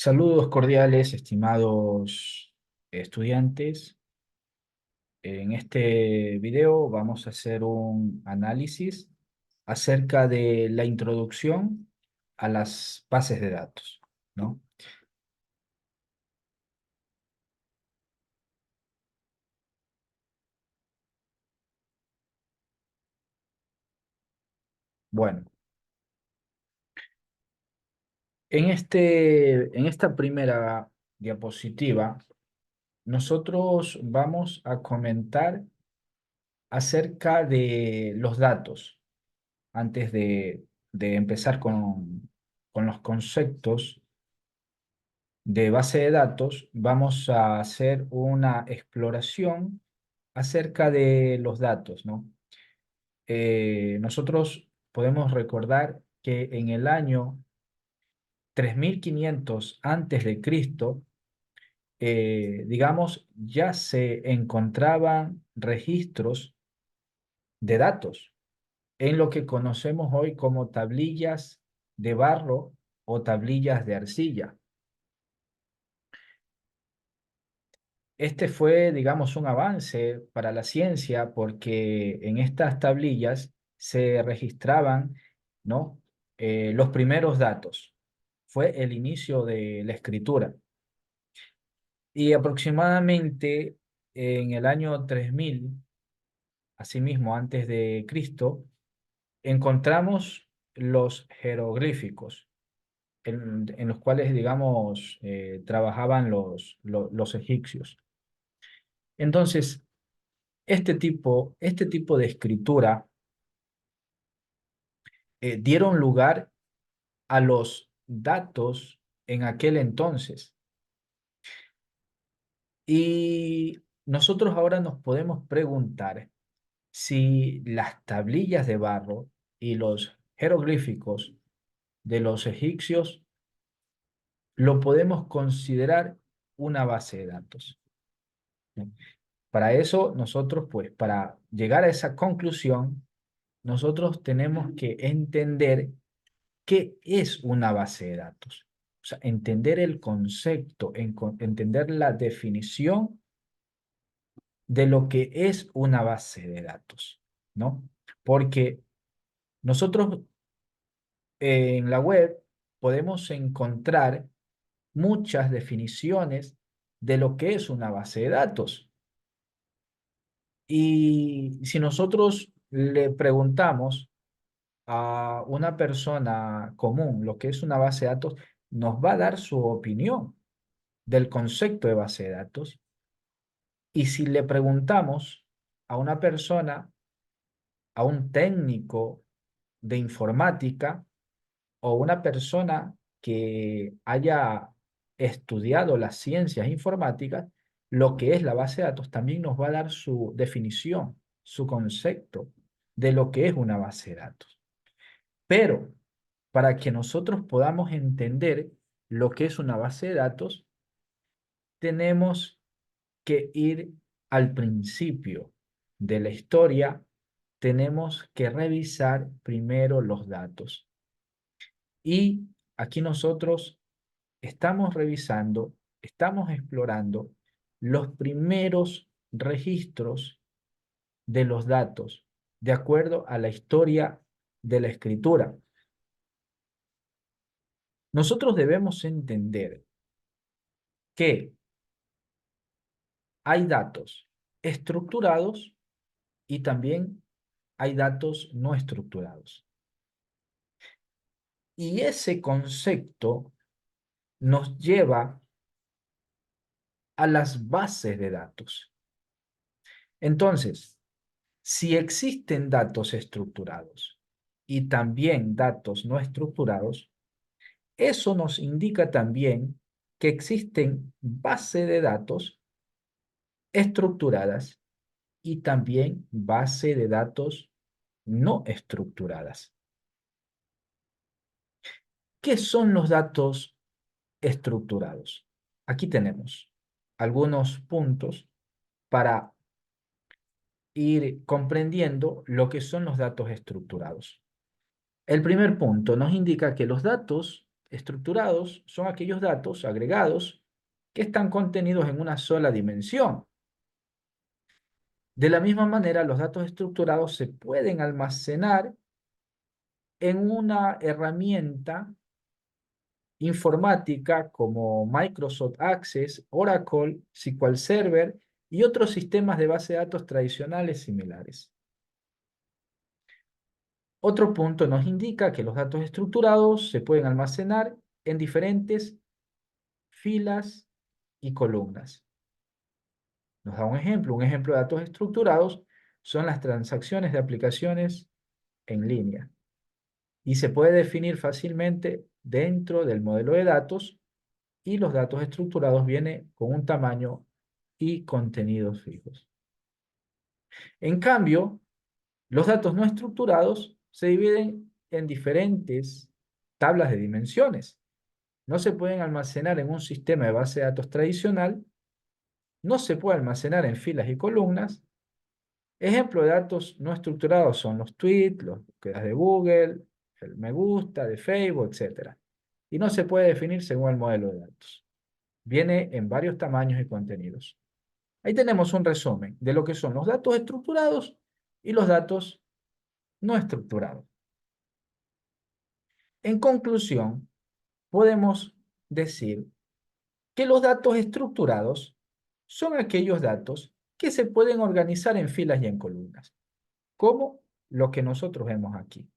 Saludos cordiales, estimados estudiantes. En este video vamos a hacer un análisis acerca de la introducción a las bases de datos, ¿no? Bueno, en esta primera diapositiva, nosotros vamos a comentar acerca de los datos antes de empezar con los conceptos de base de datos. Vamos a hacer una exploración acerca de los datos, ¿no? Nosotros podemos recordar que en el año 3500 antes de Cristo, digamos, ya se encontraban registros de datos en lo que conocemos hoy como tablillas de barro o tablillas de arcilla. Este fue, digamos, un avance para la ciencia porque en estas tablillas se registraban, ¿no? Los primeros datos. Fue el inicio de la escritura. Y aproximadamente en el año 3000, asimismo antes de Cristo, encontramos los jeroglíficos en los cuales, digamos, trabajaban los egipcios. Entonces, este tipo de escritura dieron lugar a los datos en aquel entonces. Y nosotros ahora nos podemos preguntar si las tablillas de barro y los jeroglíficos de los egipcios lo podemos considerar una base de datos, ¿no? Para eso nosotros, pues, para llegar a esa conclusión, nosotros tenemos que entender qué es una base de datos. O sea, entender el concepto, entender la definición de lo que es una base de datos, ¿no? Porque nosotros en la web podemos encontrar muchas definiciones de lo que es una base de datos. Y si nosotros le preguntamos a una persona común lo que es una base de datos, nos va a dar su opinión del concepto de base de datos. Y si le preguntamos a una persona, a un técnico de informática o una persona que haya estudiado las ciencias informáticas, lo que es la base de datos también nos va a dar su definición, su concepto de lo que es una base de datos. Pero para que nosotros podamos entender lo que es una base de datos, tenemos que ir al principio de la historia. Tenemos que revisar primero los datos. Y aquí nosotros estamos revisando, estamos explorando los primeros registros de los datos de acuerdo a la historia de la escritura. Nosotros debemos entender que hay datos estructurados y también hay datos no estructurados. Y ese concepto nos lleva a las bases de datos. Entonces, si existen datos estructurados y también datos no estructurados, eso nos indica también que existen bases de datos estructuradas y también base de datos no estructuradas. ¿Qué son los datos estructurados? Aquí tenemos algunos puntos para ir comprendiendo lo que son los datos estructurados. El primer punto nos indica que los datos estructurados son aquellos datos agregados que están contenidos en una sola dimensión. De la misma manera, los datos estructurados se pueden almacenar en una herramienta informática como Microsoft Access, Oracle, SQL Server y otros sistemas de base de datos tradicionales similares. Otro punto nos indica que los datos estructurados se pueden almacenar en diferentes filas y columnas. Nos da un ejemplo de datos estructurados son las transacciones de aplicaciones en línea y se puede definir fácilmente dentro del modelo de datos y los datos estructurados vienen con un tamaño y contenidos fijos. En cambio, los datos no estructurados se dividen en diferentes tablas de dimensiones. No se pueden almacenar en un sistema de base de datos tradicional, no se puede almacenar en filas y columnas. Ejemplo de datos no estructurados son los tweets, las búsquedas de Google, el me gusta de Facebook, etc. Y no se puede definir según el modelo de datos. Viene en varios tamaños y contenidos. Ahí tenemos un resumen de lo que son los datos estructurados y los datos no estructurados. En conclusión, podemos decir que los datos estructurados son aquellos datos que se pueden organizar en filas y en columnas, como lo que nosotros vemos aquí.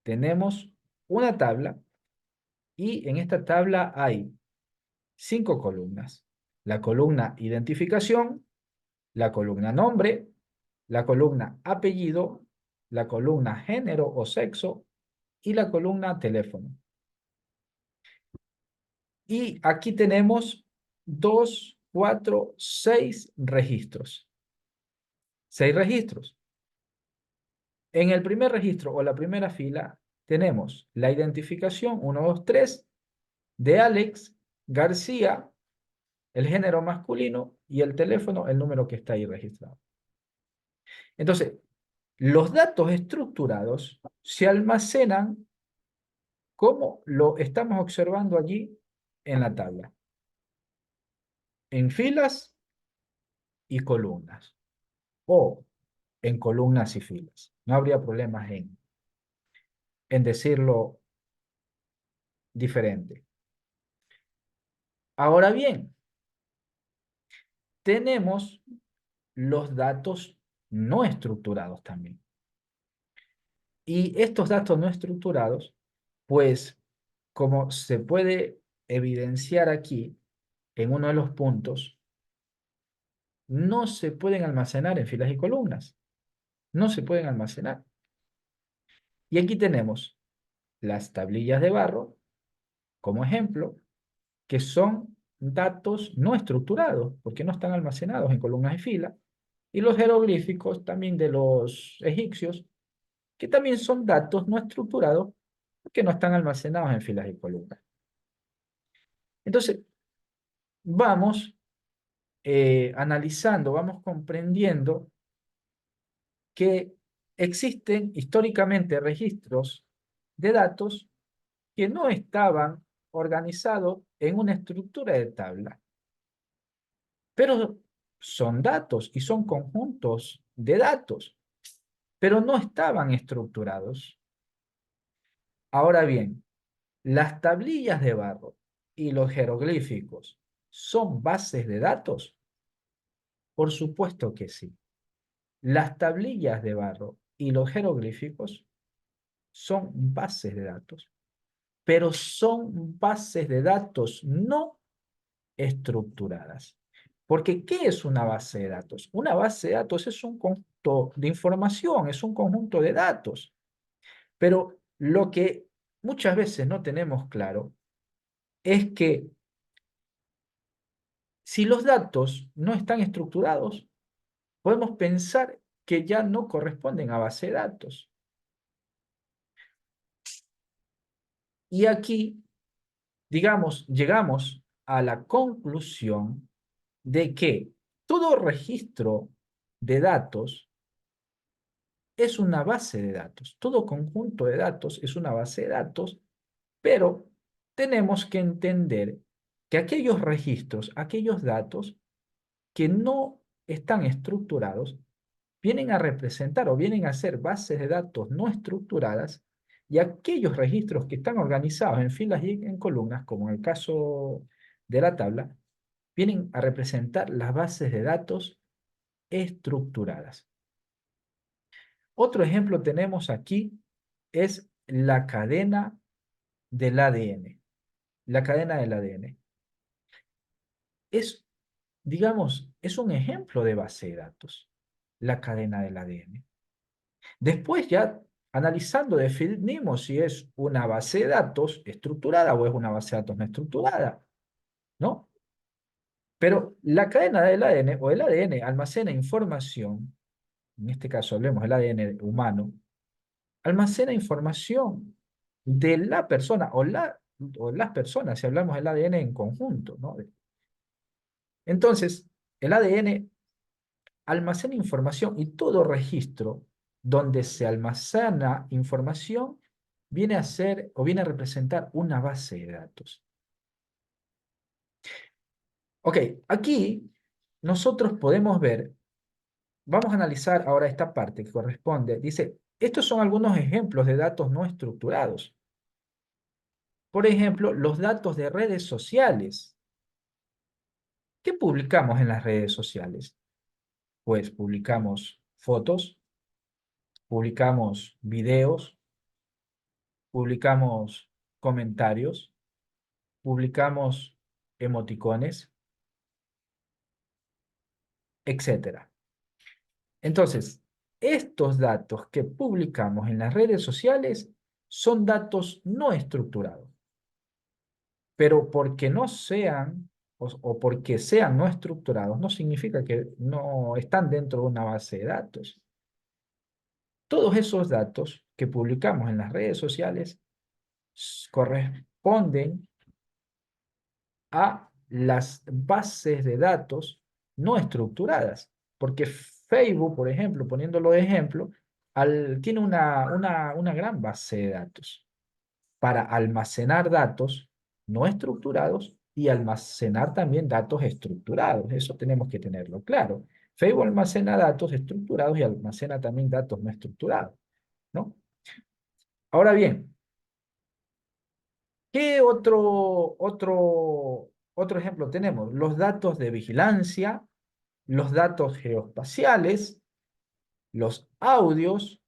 Tenemos una tabla y en esta tabla hay 5 columnas. La columna identificación, la columna nombre, la columna apellido, la columna género o sexo y la columna teléfono. Y aquí tenemos 2, 4, 6 registros. 6 registros. En el primer registro o la primera fila tenemos la identificación 1, 2, 3 de Alex García, el género masculino y el teléfono, el número que está ahí registrado. Entonces, los datos estructurados se almacenan como lo estamos observando allí en la tabla, en filas y columnas, o en columnas y filas. No habría problemas en decirlo diferente. Ahora bien, tenemos los datos no estructurados también. Y estos datos no estructurados, pues, como se puede evidenciar aquí en uno de los puntos, no se pueden almacenar en filas y columnas. No se pueden almacenar. Y aquí tenemos las tablillas de barro como ejemplo, que son datos no estructurados, porque no están almacenados en columnas y filas, y los jeroglíficos también de los egipcios, que también son datos no estructurados, que no están almacenados en filas y columnas. Entonces, vamos analizando, vamos comprendiendo que existen históricamente registros de datos que no estaban organizados en una estructura de tabla, pero son datos y son conjuntos de datos, pero no estaban estructurados. Ahora bien, las tablillas de barro y los jeroglíficos son bases de datos. Por supuesto que sí. Las tablillas de barro y los jeroglíficos son bases de datos, pero son bases de datos no estructuradas. Porque, ¿qué es una base de datos? Una base de datos es un conjunto de información, es un conjunto de datos. Pero lo que muchas veces no tenemos claro es que si los datos no están estructurados, podemos pensar que ya no corresponden a base de datos. Y aquí, digamos, llegamos a la conclusión de que todo registro de datos es una base de datos. Todo conjunto de datos es una base de datos, pero tenemos que entender que aquellos registros, aquellos datos que no están estructurados, vienen a representar o vienen a ser bases de datos no estructuradas, y aquellos registros que están organizados en filas y en columnas, como en el caso de la tabla, vienen a representar las bases de datos estructuradas. Otro ejemplo tenemos aquí es la cadena del ADN. La cadena del ADN. Es, digamos, es un ejemplo de base de datos, la cadena del ADN. Después ya analizando definimos si es una base de datos estructurada o es una base de datos no estructurada, ¿no? Pero la cadena del ADN o el ADN almacena información, en este caso hablemos del ADN humano, almacena información de la persona o las personas, si hablamos del ADN en conjunto, ¿no? Entonces, el ADN almacena información, y todo registro donde se almacena información viene a ser o viene a representar una base de datos. Ok, aquí nosotros podemos ver, vamos a analizar ahora esta parte que corresponde. Dice, estos son algunos ejemplos de datos no estructurados. Por ejemplo, los datos de redes sociales. ¿Qué publicamos en las redes sociales? Pues publicamos fotos, publicamos videos, publicamos comentarios, publicamos emoticones, etcétera. Entonces, estos datos que publicamos en las redes sociales son datos no estructurados, pero porque no sean o porque sean no estructurados no significa que no están dentro de una base de datos. Todos esos datos que publicamos en las redes sociales corresponden a las bases de datos no estructuradas, porque Facebook, por ejemplo, poniéndolo de ejemplo, tiene una gran base de datos para almacenar datos no estructurados y almacenar también datos estructurados. Eso tenemos que tenerlo claro. Facebook almacena datos estructurados y almacena también datos no estructurados, ¿no? Ahora bien, ¿qué otro ejemplo tenemos? Los datos de vigilancia, los datos geoespaciales, los audios,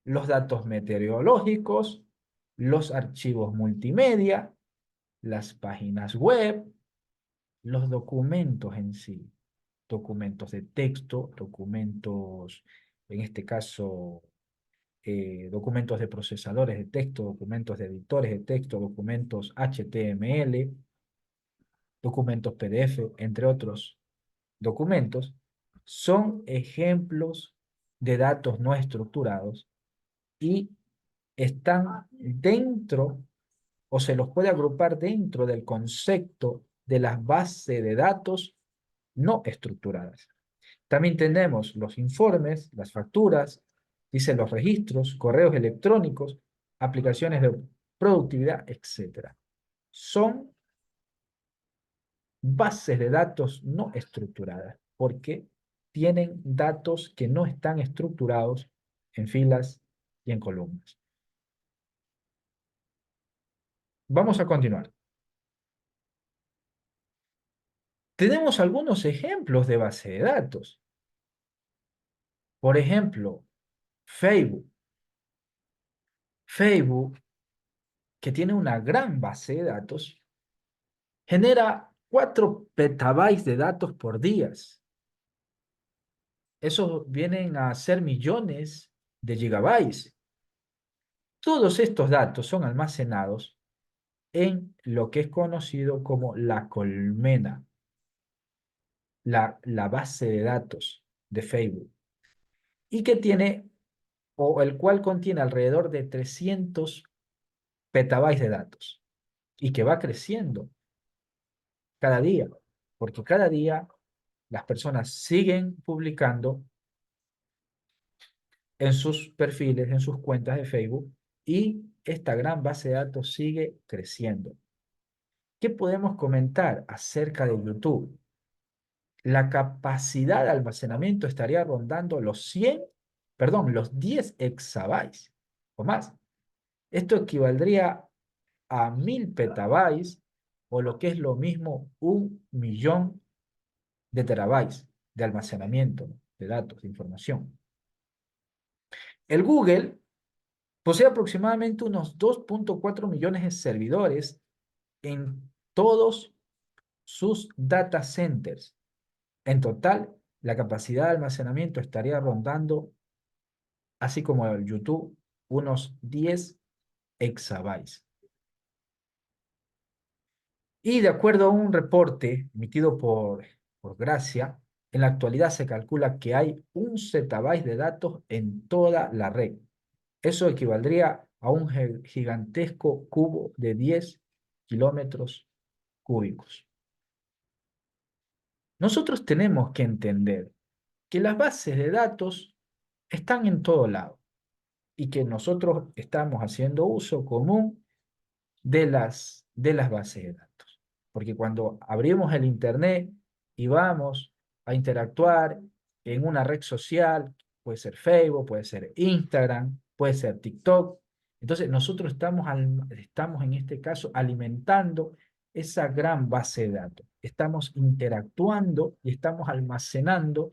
los datos meteorológicos, los archivos multimedia, las páginas web, los documentos en sí, documentos de texto, documentos, en este caso, documentos de procesadores de texto, documentos de editores de texto, documentos HTML, documentos PDF, entre otros documentos, son ejemplos de datos no estructurados y están dentro o se los puede agrupar dentro del concepto de las bases de datos no estructuradas. También tenemos los informes, las facturas, dice los registros, correos electrónicos, aplicaciones de productividad, etcétera. Son bases de datos no estructuradas, porque tienen datos que no están estructurados en filas y en columnas. Vamos a continuar. Tenemos algunos ejemplos de base de datos. Por ejemplo, Facebook. Facebook, que tiene una gran base de datos, genera 4 petabytes de datos por día. Eso vienen a ser millones de gigabytes. Todos estos datos son almacenados en lo que es conocido como la colmena, la base de datos de Facebook, y que tiene, o el cual contiene alrededor de 300 petabytes de datos, y que va creciendo cada día, porque cada día las personas siguen publicando en sus perfiles, en sus cuentas de Facebook, y esta gran base de datos sigue creciendo. ¿qué podemos comentar acerca de YouTube? La capacidad de almacenamiento estaría rondando los 10 exabytes o más. Esto equivaldría a 1000 petabytes o lo que es lo mismo 1 millón de terabytes de almacenamiento de datos, de información. El Google posee aproximadamente unos 2.4 millones de servidores en todos sus data centers. En total, la capacidad de almacenamiento estaría rondando, así como el YouTube, unos 10 exabytes. Y de acuerdo a un reporte emitido por Gracia, en la actualidad se calcula que hay 1 zettabyte de datos en toda la red. Eso equivaldría a un gigantesco cubo de 10 kilómetros cúbicos. Nosotros tenemos que entender que las bases de datos están en todo lado y que nosotros estamos haciendo uso común de las bases de datos. Porque cuando abrimos el Internet y vamos a interactuar en una red social, puede ser Facebook, puede ser Instagram, puede ser TikTok, entonces nosotros estamos en este caso alimentando esa gran base de datos. Estamos interactuando y estamos almacenando,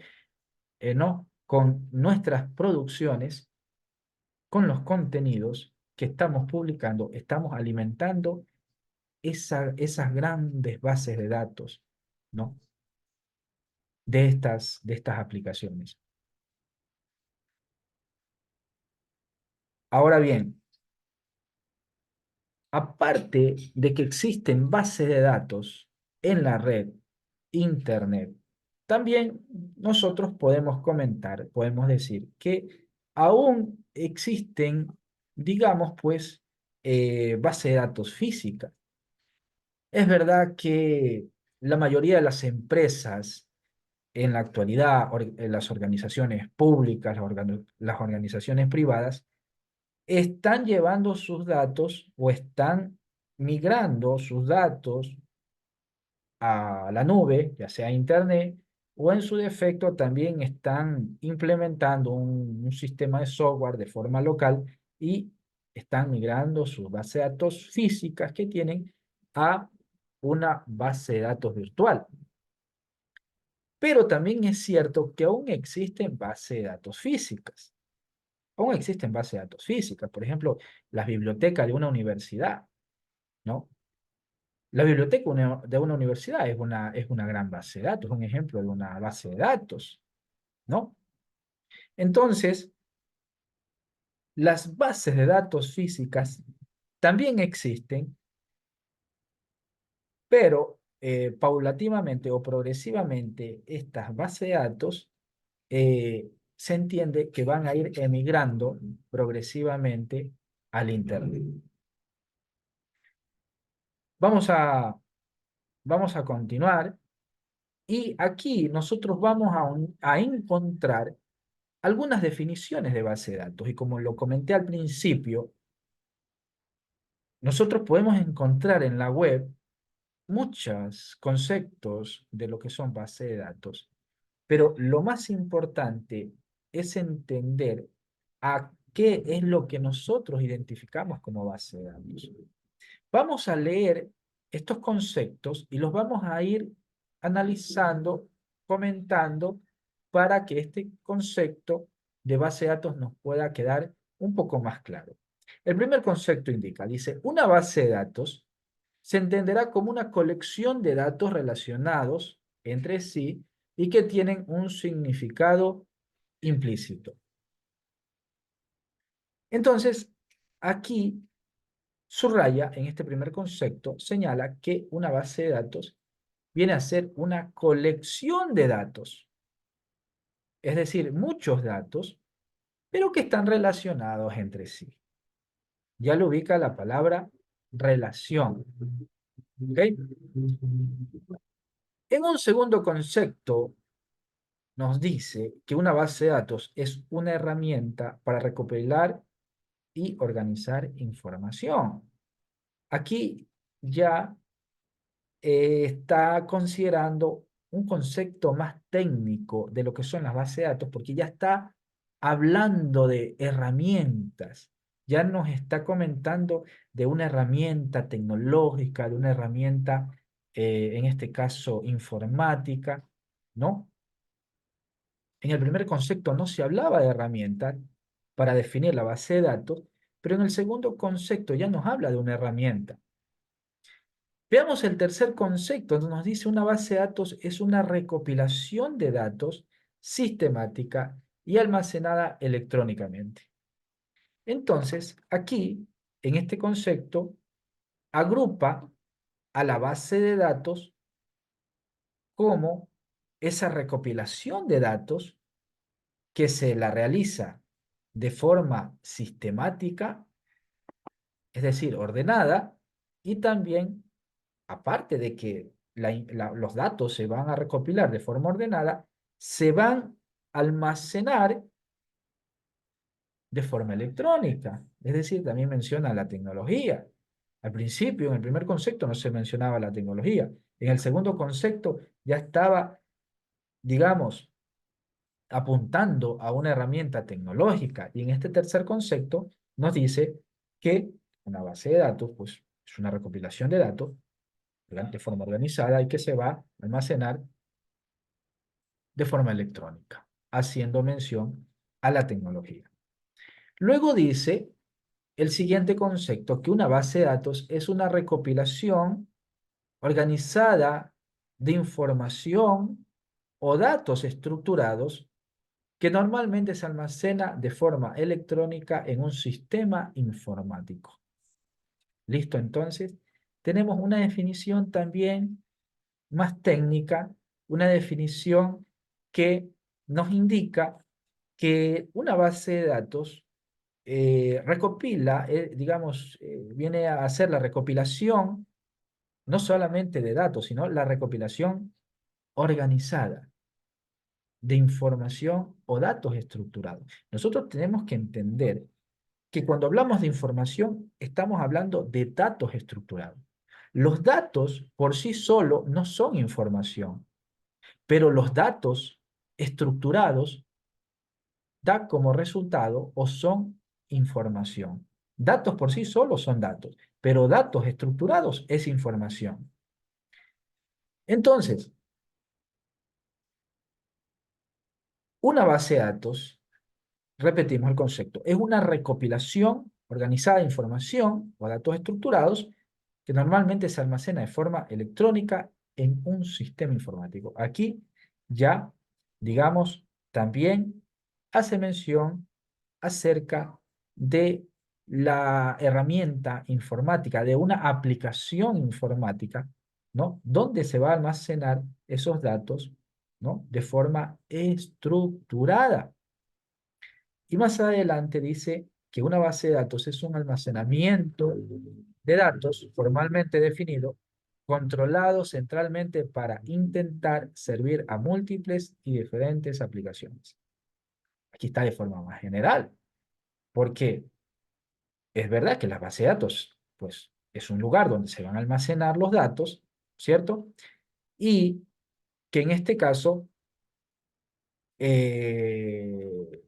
¿no? Con nuestras producciones, con los contenidos que estamos publicando, estamos alimentando esas grandes bases de datos, ¿no? De estas aplicaciones. Ahora bien, aparte de que existen bases de datos en la red, Internet, también nosotros podemos comentar, podemos decir que aún existen, digamos, pues, bases de datos físicas. Es verdad que la mayoría de las empresas en la actualidad, las organizaciones públicas, las organizaciones privadas, están llevando sus datos o están migrando sus datos a la nube, ya sea Internet, o en su defecto también están implementando un sistema de software de forma local y están migrando sus bases de datos físicas que tienen a una base de datos virtual. Pero también es cierto que aún existen bases de datos físicas. Aún existen bases de datos físicas. Por ejemplo, las bibliotecas de una universidad, ¿no? La biblioteca de una universidad es una gran base de datos, un ejemplo de una base de datos, ¿no? Entonces, las bases de datos físicas también existen, pero paulativamente o progresivamente estas bases de datos se entiende que van a ir emigrando progresivamente al Internet. Vamos a, vamos a continuar y aquí nosotros vamos a encontrar algunas definiciones de base de datos y como lo comenté al principio, nosotros podemos encontrar en la web muchos conceptos de lo que son bases de datos. Pero lo más importante es entender a qué es lo que nosotros identificamos como base de datos. Vamos a leer estos conceptos y los vamos a ir analizando, comentando, para que este concepto de base de datos nos pueda quedar un poco más claro. El primer concepto dice, una base de datos se entenderá como una colección de datos relacionados entre sí y que tienen un significado implícito. Entonces, aquí subraya en este primer concepto, señala que una base de datos viene a ser una colección de datos, es decir, muchos datos, pero que están relacionados entre sí. Ya lo ubica la palabra relación. ¿Ok? En un segundo concepto, nos dice que una base de datos es una herramienta para recopilar y organizar información. Aquí ya está considerando un concepto más técnico de lo que son las bases de datos, porque ya está hablando de herramientas, ya nos está comentando de una herramienta tecnológica, de una herramienta, en este caso, informática, ¿no? En el primer concepto no se hablaba de herramientas para definir la base de datos, pero en el segundo concepto ya nos habla de una herramienta. Veamos el tercer concepto, donde nos dice una base de datos es una recopilación de datos sistemática y almacenada electrónicamente. Entonces, aquí, en este concepto, agrupa a la base de datos como esa recopilación de datos que se la realiza de forma sistemática, es decir, ordenada, y también, aparte de que los datos se van a recopilar de forma ordenada, se van a almacenar de forma electrónica. Es decir, también menciona la tecnología. Al principio, en el primer concepto, no se mencionaba la tecnología. En el segundo concepto ya estaba, digamos, apuntando a una herramienta tecnológica. Y en este tercer concepto nos dice que una base de datos, pues, es una recopilación de datos, ¿verdad?, de forma organizada y que se va a almacenar de forma electrónica, haciendo mención a la tecnología. Luego dice el siguiente concepto, que una base de datos es una recopilación organizada de información o datos estructurados que normalmente se almacena de forma electrónica en un sistema informático. ¿Listo? Entonces, tenemos una definición también más técnica, una definición que nos indica que una base de datos recopila, digamos, viene a hacer la recopilación no solamente de datos, sino la recopilación organizada de información o datos estructurados. Nosotros tenemos que entender que cuando hablamos de información, estamos hablando de datos estructurados. Los datos por sí solos no son información, pero los datos estructurados da como resultado o son información. Datos por sí solos son datos, pero datos estructurados es información. Entonces, una base de datos, repetimos el concepto, es una recopilación organizada de información o datos estructurados que normalmente se almacena de forma electrónica en un sistema informático. Aquí ya, digamos, también hace mención acerca de la herramienta informática, de una aplicación informática, ¿no? Donde se va a almacenar esos datos, ¿no? De forma estructurada. Y más adelante dice que una base de datos es un almacenamiento de datos formalmente definido, controlado centralmente para intentar servir a múltiples y diferentes aplicaciones. Aquí está de forma más general, porque es verdad que las bases de datos, pues, es un lugar donde se van a almacenar los datos, ¿cierto? Y que en este caso eh,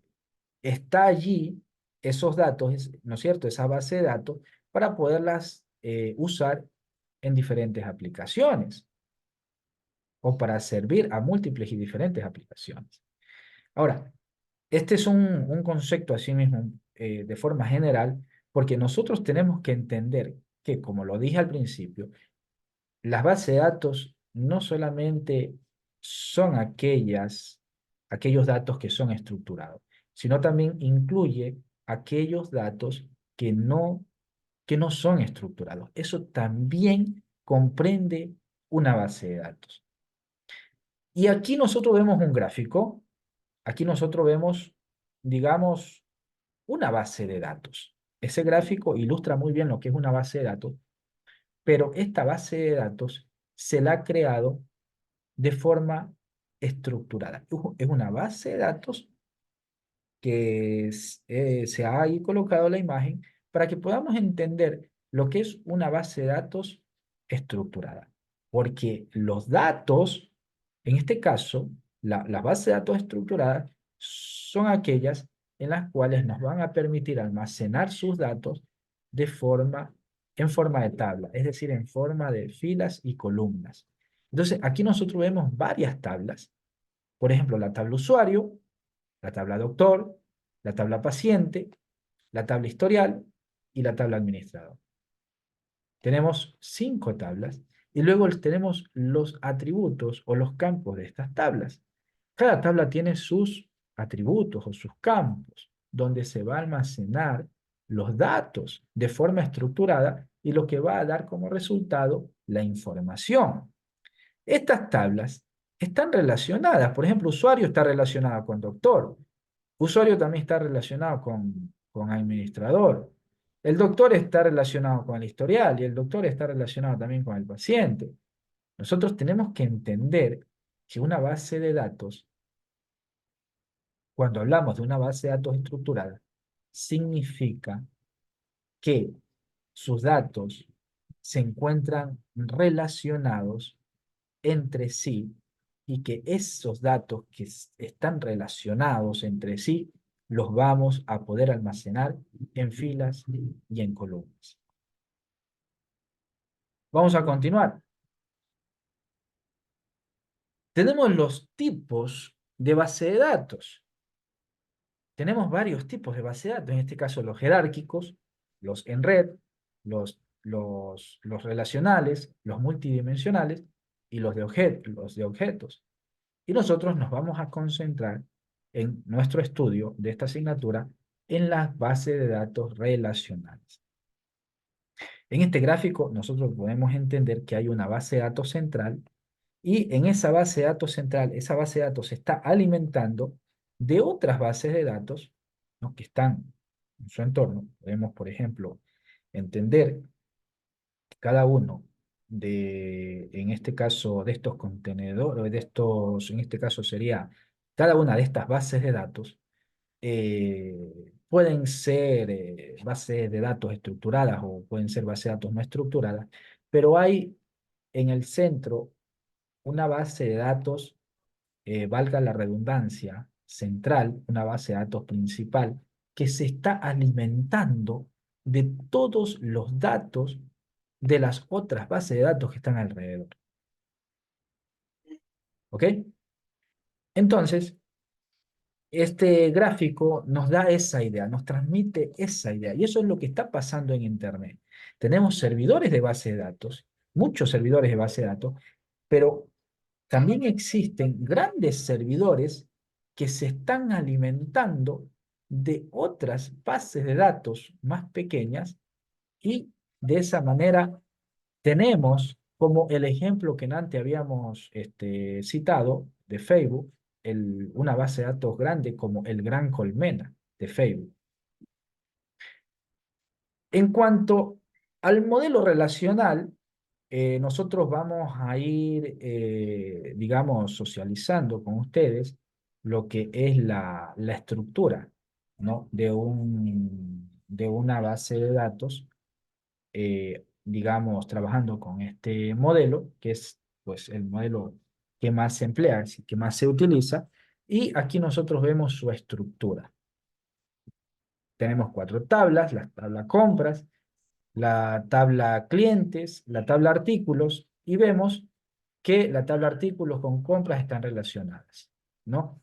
está allí esos datos, ¿no es cierto? Esa base de datos para poderlas usar en diferentes aplicaciones o para servir a múltiples y diferentes aplicaciones. Ahora, este es un concepto así mismo de forma general, porque nosotros tenemos que entender que, como lo dije al principio, las bases de datos no solamente son aquellos datos que son estructurados, sino también incluye aquellos datos que no son estructurados. Eso también comprende una base de datos. Y aquí nosotros vemos un gráfico, aquí nosotros vemos, digamos, una base de datos. Ese gráfico ilustra muy bien lo que es una base de datos, pero esta base de datos se la ha creado de forma estructurada. Es una base de datos que se ha ahí colocado la imagen para que podamos entender lo que es una base de datos estructurada. porque los datos, en este caso, las bases de datos estructuradas son aquellas en las cuales nos van a permitir almacenar sus datos de forma, en forma de tabla, es decir, en forma de filas y columnas. Entonces, aquí nosotros vemos varias tablas. Por ejemplo, la tabla usuario, la tabla doctor, la tabla paciente, la tabla historial y la tabla administrador. Tenemos 5 tablas y luego tenemos los atributos o los campos de estas tablas. Cada tabla tiene sus atributos o sus campos, donde se va a almacenar los datos de forma estructurada y lo que va a dar como resultado la información. Estas tablas están relacionadas. Por ejemplo, usuario está relacionado con doctor. Usuario también está relacionado con administrador. El doctor está relacionado con el historial y el doctor está relacionado también con el paciente. Nosotros tenemos que entender que una base de datos, cuando hablamos de una base de datos estructurada, significa que sus datos se encuentran relacionados entre sí y que esos datos que están relacionados entre sí los vamos a poder almacenar en filas y en columnas. Vamos a continuar. Tenemos los tipos de base de datos. Tenemos varios tipos de base de datos, en este caso los jerárquicos, los en red, los relacionales, los multidimensionales y los de objetos. Y nosotros nos vamos a concentrar en nuestro estudio de esta asignatura en las bases de datos relacionales. En este gráfico nosotros podemos entender que hay una base de datos central y en esa base de datos central, esa base de datos se está alimentando de otras bases de datos, ¿no?, que están en su entorno. Podemos, por ejemplo, entender que cada uno en este caso, de estos contenedores, en este caso sería cada una de estas bases de datos, pueden ser bases de datos estructuradas o pueden ser bases de datos no estructuradas, pero hay en el centro una base de datos, valga la redundancia, central, una base de datos principal, que se está alimentando de todos los datos de las otras bases de datos que están alrededor. ¿Ok? Entonces, este gráfico nos da esa idea, nos transmite esa idea, y eso es lo que está pasando en Internet. Tenemos servidores de base de datos, muchos servidores de base de datos, pero también existen grandes servidores que se están alimentando de otras bases de datos más pequeñas y de esa manera tenemos como el ejemplo que antes habíamos citado de Facebook, una base de datos grande como el Gran Colmena de Facebook. En cuanto al modelo relacional, nosotros vamos a ir, digamos, socializando con ustedes lo que es la estructura, ¿no?, de una base de datos, digamos, trabajando con este modelo, que es pues el modelo que más se emplea, que más se utiliza, y aquí nosotros vemos su estructura. Tenemos 4 tablas: la tabla compras, la tabla clientes, la tabla artículos, y vemos que la tabla artículos con compras están relacionadas, ¿no?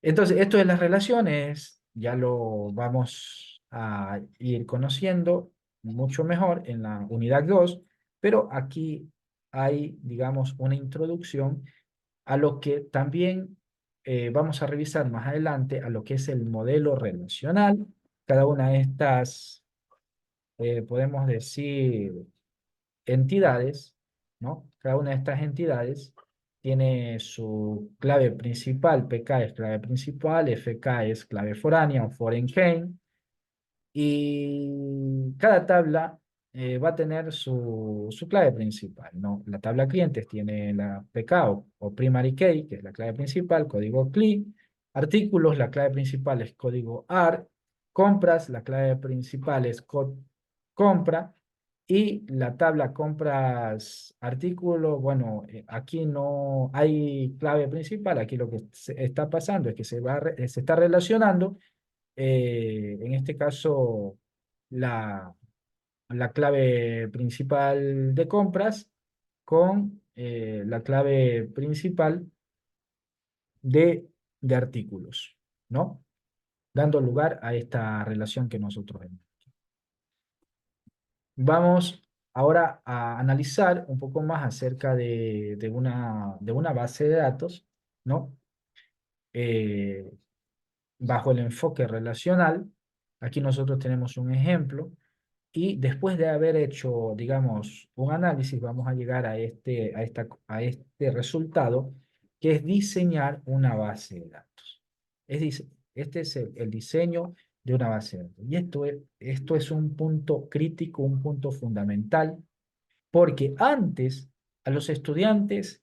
Entonces, esto de las relaciones ya lo vamos a ir conociendo mucho mejor en la unidad 2, pero aquí hay, digamos, una introducción a lo que también vamos a revisar más adelante, a lo que es el modelo relacional. Cada una de estas, podemos decir, entidades, ¿no? Cada una de estas entidades tiene su clave principal. PK es clave principal, FK es clave foránea o foreign key, y cada tabla va a tener su clave principal, ¿no? La tabla clientes tiene la PK o primary key, que es la clave principal, código CLI. Artículos, la clave principal es código AR. Compras, la clave principal es compra. Y la tabla compras artículo, bueno, aquí no hay clave principal, aquí lo que se está pasando es que se está relacionando, en este caso, la, la clave principal de compras con la clave principal de artículos, ¿no? Dando lugar a esta relación que nosotros vemos. Vamos ahora a analizar un poco más acerca de una base de datos, ¿no? Eh, bajo el enfoque relacional. Aquí nosotros tenemos un ejemplo y después de haber hecho, digamos, un análisis, vamos a llegar a este resultado, que es diseñar una base de datos. Este es el diseño de una base de datos. Y esto es un punto crítico, un punto fundamental, porque antes a los estudiantes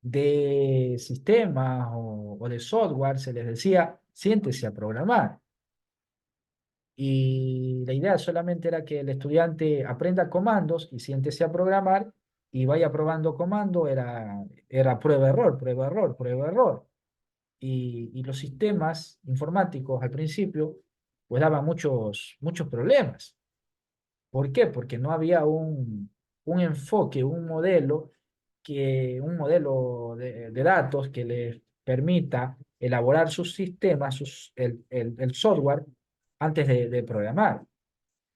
de sistemas o de software se les decía, siéntese a programar. Y la idea solamente era que el estudiante aprenda comandos y siéntese a programar y vaya probando comando, era prueba, error, prueba, error, prueba, error. Y los sistemas informáticos al principio pues daban muchos problemas. ¿Por qué? Porque no había un enfoque, un modelo de datos que les permita elaborar sus sistemas, el software, antes de programar.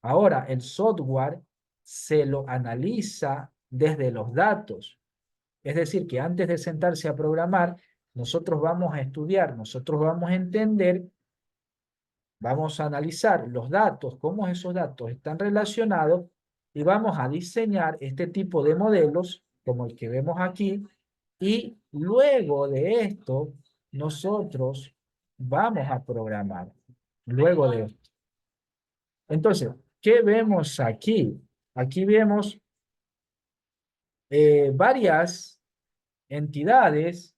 Ahora, el software se lo analiza desde los datos. Es decir, que antes de sentarse a programar, nosotros vamos a estudiar, nosotros vamos a entender, vamos a analizar los datos, cómo esos datos están relacionados y vamos a diseñar este tipo de modelos como el que vemos aquí y luego de esto nosotros vamos a programar. Luego de esto. Entonces, ¿qué vemos aquí? Aquí vemos varias entidades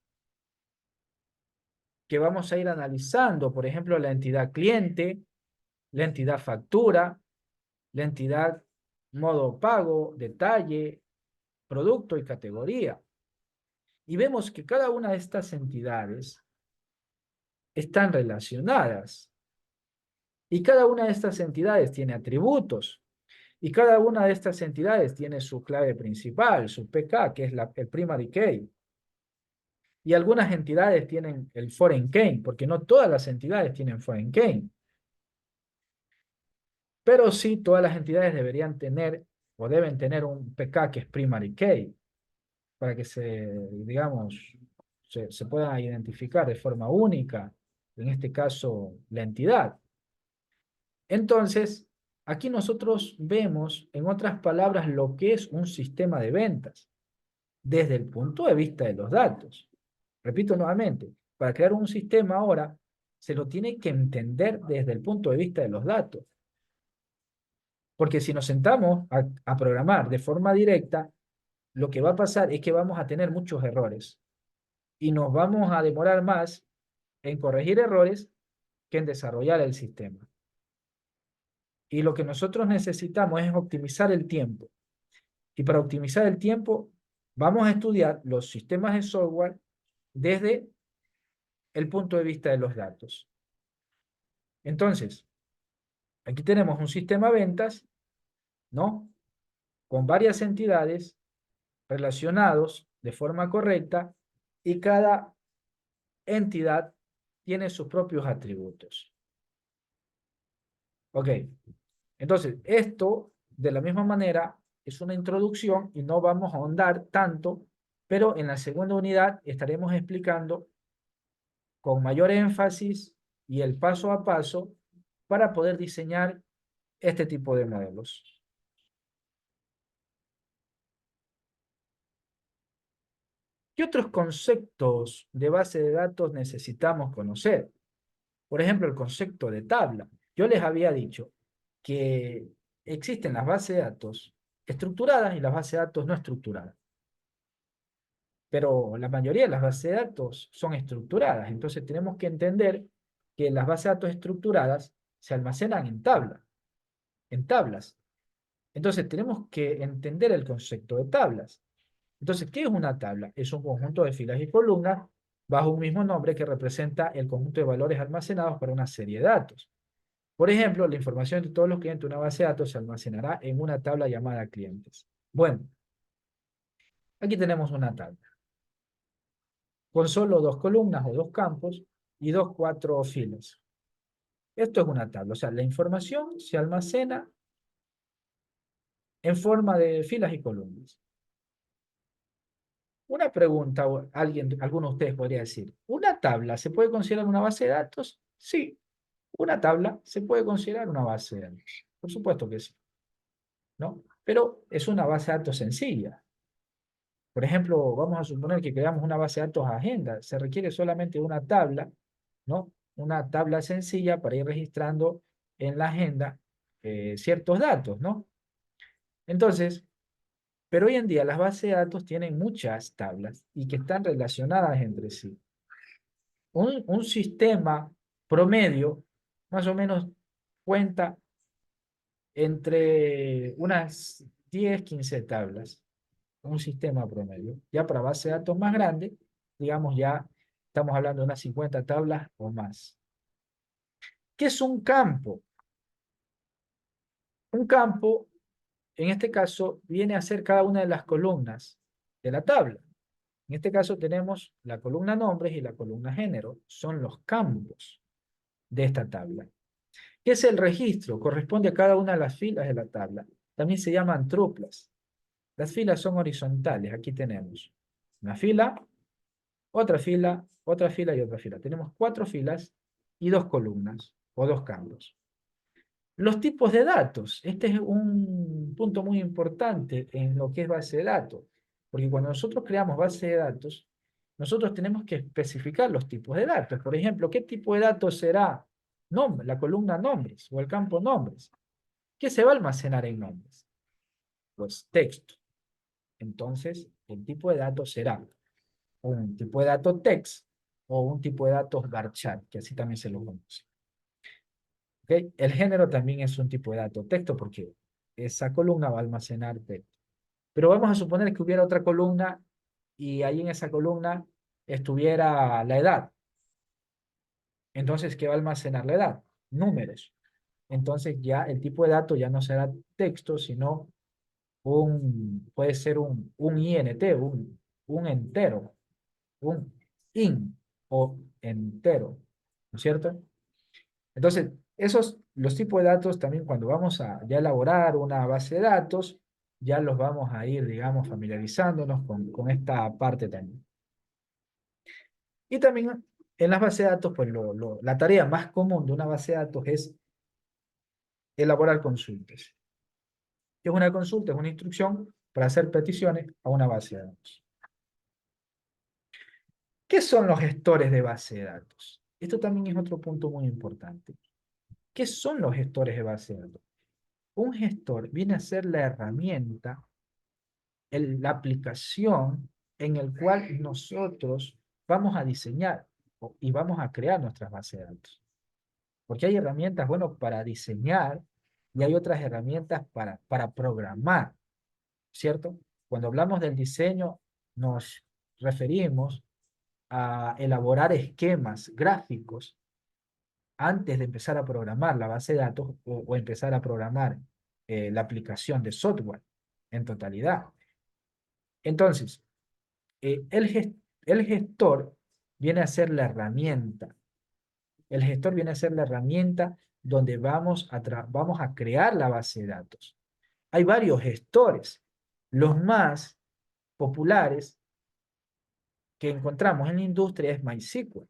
que vamos a ir analizando. Por ejemplo, la entidad cliente, la entidad factura, la entidad modo pago, detalle, producto y categoría. Y vemos que cada una de estas entidades están relacionadas. Y cada una de estas entidades tiene atributos. Y cada una de estas entidades tiene su clave principal, su PK, que es el primary key. Y algunas entidades tienen el foreign key, porque no todas las entidades tienen foreign key. Pero sí todas las entidades deberían tener o deben tener un PK que es primary key, para que digamos, se pueda identificar de forma única, en este caso, la entidad. Entonces, aquí nosotros vemos, en otras palabras, lo que es un sistema de ventas desde el punto de vista de los datos. Repito nuevamente, para crear un sistema ahora, se lo tiene que entender desde el punto de vista de los datos. Porque si nos sentamos a programar de forma directa, lo que va a pasar es que vamos a tener muchos errores y nos vamos a demorar más en corregir errores que en desarrollar el sistema. Y lo que nosotros necesitamos es optimizar el tiempo. Y para optimizar el tiempo, vamos a estudiar los sistemas de software desde el punto de vista de los datos. Entonces, aquí tenemos un sistema de ventas, ¿no? Con varias entidades relacionados de forma correcta y cada entidad tiene sus propios atributos. Ok, entonces esto de la misma manera es una introducción y no vamos a ahondar tanto, pero en la segunda unidad estaremos explicando con mayor énfasis y el paso a paso para poder diseñar este tipo de modelos. ¿Qué otros conceptos de base de datos necesitamos conocer? Por ejemplo, el concepto de tabla. Yo les había dicho que existen las bases de datos estructuradas y las bases de datos no estructuradas. Pero la mayoría de las bases de datos son estructuradas. Entonces tenemos que entender que las bases de datos estructuradas se almacenan en tablas. Entonces tenemos que entender el concepto de tablas. Entonces, ¿qué es una tabla? Es un conjunto de filas y columnas bajo un mismo nombre que representa el conjunto de valores almacenados para una serie de datos. Por ejemplo, la información de todos los clientes de una base de datos se almacenará en una tabla llamada clientes. Bueno, aquí tenemos una tabla con solo dos columnas o dos campos y cuatro filas. Esto es una tabla, o sea, la información se almacena en forma de filas y columnas. Una pregunta, alguno de ustedes podría decir, ¿una tabla se puede considerar una base de datos? Sí, una tabla se puede considerar una base de datos. Por supuesto que sí, ¿no? Pero es una base de datos sencilla. Por ejemplo, vamos a suponer que creamos una base de datos agenda. Se requiere solamente una tabla, ¿no? Una tabla sencilla para ir registrando en la agenda ciertos datos, ¿no? Entonces, pero hoy en día las bases de datos tienen muchas tablas y que están relacionadas entre sí. Un sistema promedio más o menos cuenta entre unas 10, 15 tablas. Un sistema promedio. Ya para base de datos más grande, digamos ya estamos hablando de unas 50 tablas o más. ¿Qué es un campo? Un campo, en este caso, viene a ser cada una de las columnas de la tabla. En este caso tenemos la columna nombres y la columna género. Son los campos de esta tabla. ¿Qué es el registro? Corresponde a cada una de las filas de la tabla. También se llaman truplas. Las filas son horizontales. Aquí tenemos una fila, otra fila y otra fila. Tenemos cuatro filas y dos columnas o dos campos. Los tipos de datos. Este es un punto muy importante en lo que es base de datos. Porque cuando nosotros creamos base de datos, nosotros tenemos que especificar los tipos de datos. Por ejemplo, ¿qué tipo de datos será la columna nombres o el campo nombres? ¿Qué se va a almacenar en nombres? Pues texto. Entonces, el tipo de datos será un tipo de datos text o un tipo de datos varchar, que así también se lo conoce. ¿Okay? El género también es un tipo de dato texto porque esa columna va a almacenar texto. Pero vamos a suponer que hubiera otra columna y ahí en esa columna estuviera la edad. Entonces, ¿qué va a almacenar la edad? Números. Entonces ya el tipo de dato ya no será texto, sino puede ser un INT, un entero, un IN o entero, ¿no es cierto? Entonces, los tipos de datos también cuando vamos a ya elaborar una base de datos, ya los vamos a ir, digamos, familiarizándonos con esta parte también. Y también en las bases de datos, pues la tarea más común de una base de datos es elaborar consultas. ¿Qué es una consulta? Es una instrucción para hacer peticiones a una base de datos. ¿Qué son los gestores de base de datos? Esto también es otro punto muy importante. ¿Qué son los gestores de base de datos? Un gestor viene a ser la herramienta, la aplicación en el cual nosotros vamos a diseñar y vamos a crear nuestras bases de datos. Porque hay herramientas, bueno, para diseñar y hay otras herramientas para programar, ¿cierto? Cuando hablamos del diseño, nos referimos a elaborar esquemas gráficos antes de empezar a programar la base de datos o empezar a programar la aplicación de software en totalidad. Entonces, el gestor viene a ser la herramienta. El gestor viene a ser la herramienta donde vamos a crear la base de datos. Hay varios gestores. Los más populares que encontramos en la industria es MySQL.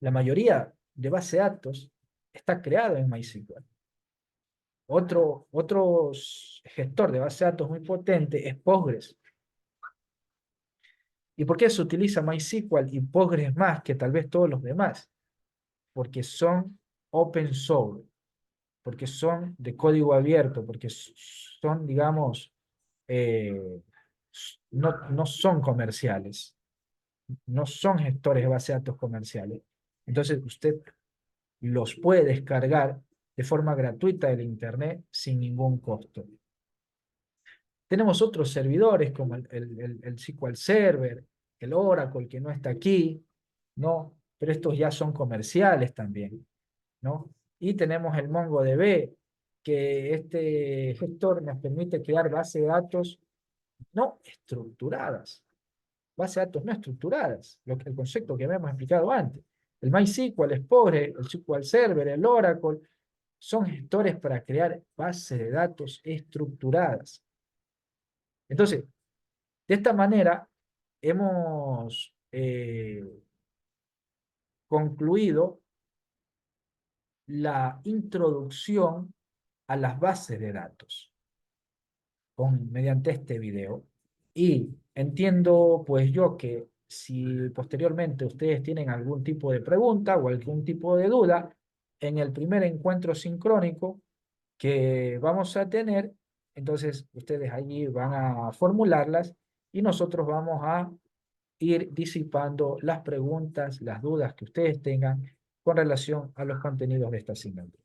La mayoría de base de datos está creado en MySQL. Otro gestor de base de datos muy potente es Postgres. ¿Y por qué se utiliza MySQL y Postgres más que tal vez todos los demás? Porque son open source, porque son de código abierto, porque son, digamos, no son comerciales, no son gestores de base de datos comerciales. Entonces usted los puede descargar de forma gratuita del Internet sin ningún costo. Tenemos otros servidores como el SQL Server, el Oracle, que no está aquí, ¿no? Pero estos ya son comerciales también, ¿no? Y tenemos el MongoDB, que este gestor nos permite crear bases de datos no estructuradas, bases de datos no estructuradas, el concepto que habíamos explicado antes. El MySQL es pobre, el SQL Server, el Oracle, son gestores para crear bases de datos estructuradas. Entonces, de esta manera, hemos concluido la introducción a las bases de datos mediante este video. Y entiendo pues yo que si posteriormente ustedes tienen algún tipo de pregunta o algún tipo de duda, en el primer encuentro sincrónico que vamos a tener, entonces ustedes allí van a formularlas y nosotros vamos a ir disipando las preguntas, las dudas que ustedes tengan con relación a los contenidos de esta asignatura.